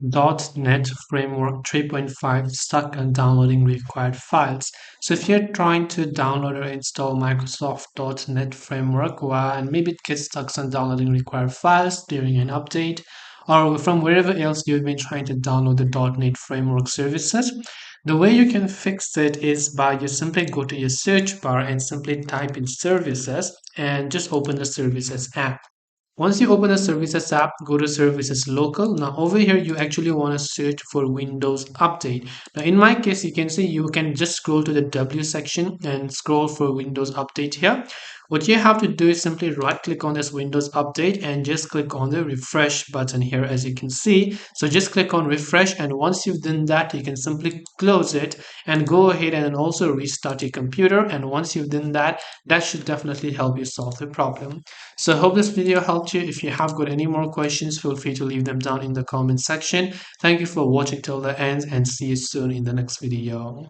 .NET Framework 3.5 stuck on downloading required files. So if you're trying to download or install Microsoft .NET Framework and maybe it gets stuck on downloading required files during an update or from wherever else you've been trying to download the .NET Framework services, the way you can fix it is by you simply go to your search bar and simply type in services and just open the services app. Once you open the services app, go to services local. Now over here, you actually want to search for Windows Update. Now in my case, you can see you can just scroll to the W section and scroll for Windows Update here. What you have to do is simply right click on this Windows Update and just click on the refresh button here as you can see. So just click on refresh, and once you've done that, you can simply close it and go ahead and also restart your computer. And once you've done that, that should definitely help you solve the problem. So I hope this video helped you. If you have got any more questions, feel free to leave them down in the comment section. Thank you for watching till the end and see you soon in the next video.